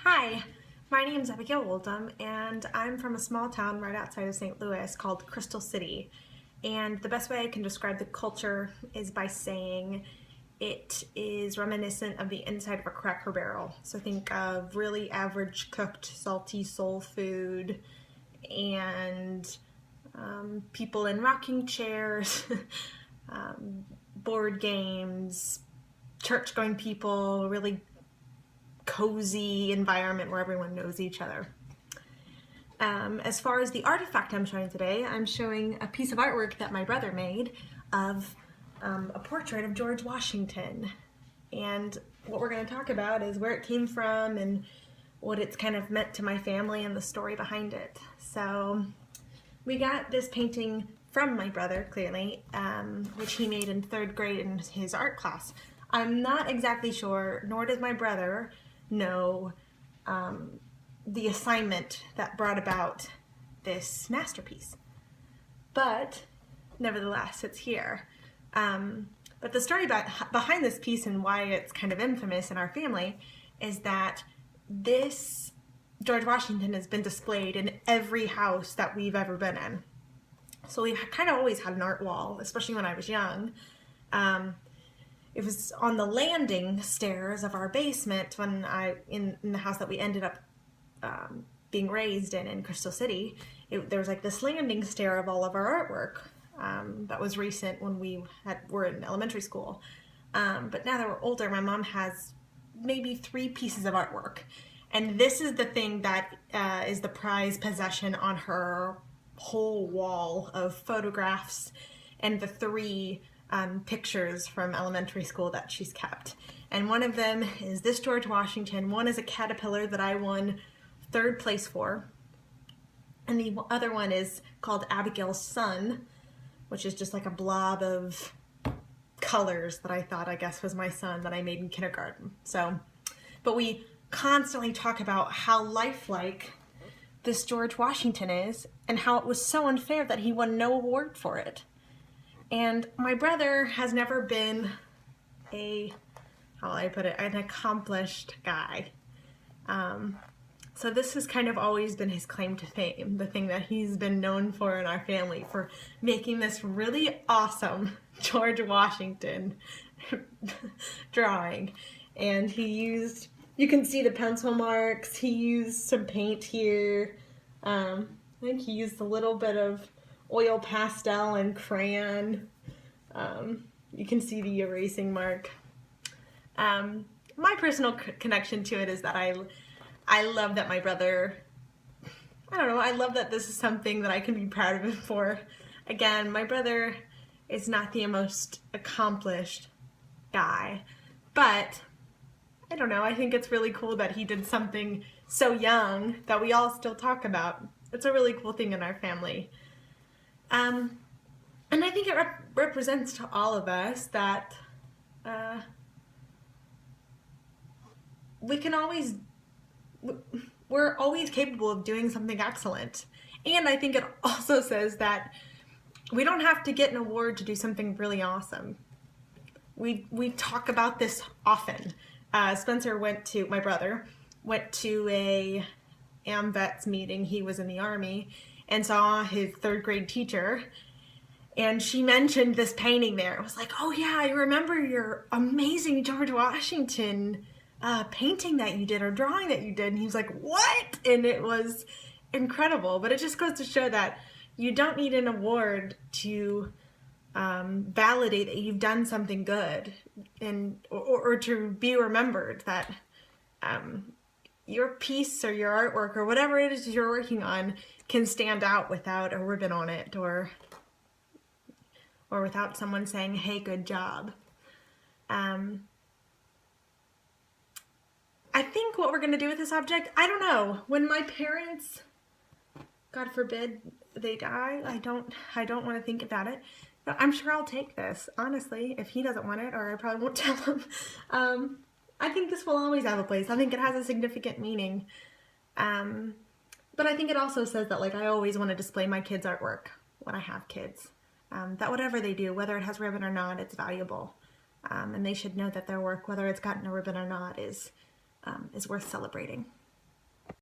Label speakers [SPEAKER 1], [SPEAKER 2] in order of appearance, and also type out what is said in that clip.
[SPEAKER 1] Hi, my name is Abigail Oldham, and I'm from a small town right outside of St. Louis called Crystal City. And the best way I can describe the culture is by saying it is reminiscent of the inside of a Cracker Barrel. So think of really average cooked salty soul food and people in rocking chairs, board games, church-going people, really cozy environment where everyone knows each other. As far as the artifact I'm showing today, I'm showing a piece of artwork that my brother made of a portrait of George Washington. And what we're going to talk about is where it came from and what it's kind of meant to my family and the story behind it. So we got this painting from my brother, clearly, which he made in 3rd grade in his art class. I'm not exactly sure, nor does my brother know the assignment that brought about this masterpiece. But nevertheless, it's here. But the story behind this piece and why it's kind of infamous in our family is that this George Washington has been displayed in every house that we've ever been in. So we've kind of always had an art wall, especially when I was young. It was on the landing stairs of our basement when in the house that we ended up being raised in Crystal City. There was like this landing stair of all of our artwork that was recent when we were in elementary school. But now that we're older, my mom has maybe 3 pieces of artwork. And this is the thing that is the prized possession on her whole wall of photographs and the 3 pictures from elementary school that she's kept. And one of them is this George Washington. One is a caterpillar that I won 3rd place for. And the other one is called Abigail's Sun, which is just like a blob of colors that I thought, I guess, was my son that I made in kindergarten. So, but we constantly talk about how lifelike this George Washington is and how it was so unfair that he won no award for it. And my brother has never been how will I put it, an accomplished guy. So this has kind of always been his claim to fame, the thing that he's been known for in our family, for making this really awesome George Washington drawing. And he used, you can see the pencil marks, he used some paint here. I think he used a little bit of oil pastel and crayon. You can see the erasing mark. My personal connection to it is that I love that my brother, I don't know, I love that this is something that I can be proud of him for. Again, my brother is not the most accomplished guy, but I don't know, I think it's really cool that he did something so young that we all still talk about. It's a really cool thing in our family. And I think it represents to all of us that we're always capable of doing something excellent. And I think it also says that we don't have to get an award to do something really awesome. We talk about this often. Spencer my brother went to a AMVETS meeting. He was in the Army and saw his 3rd grade teacher, and she mentioned this painting there. It was like, oh yeah, I remember your amazing George Washington painting that you did or drawing that you did. And he was like, what? And it was incredible. But it just goes to show that you don't need an award to validate that you've done something good or to be remembered that your piece or your artwork or whatever it is you're working on can stand out without a ribbon on it or without someone saying, hey, good job. I think what we're going to do with this object, I don't know. When my parents, God forbid, they die, I don't want to think about it. But I'm sure I'll take this, honestly, if he doesn't want it, or I probably won't tell him. I think this will always have a place. I think it has a significant meaning. But I think it also says that, like, I always want to display my kids' artwork when I have kids. That whatever they do, whether it has ribbon or not, it's valuable. And they should know that their work, whether it's gotten a ribbon or not, is worth celebrating.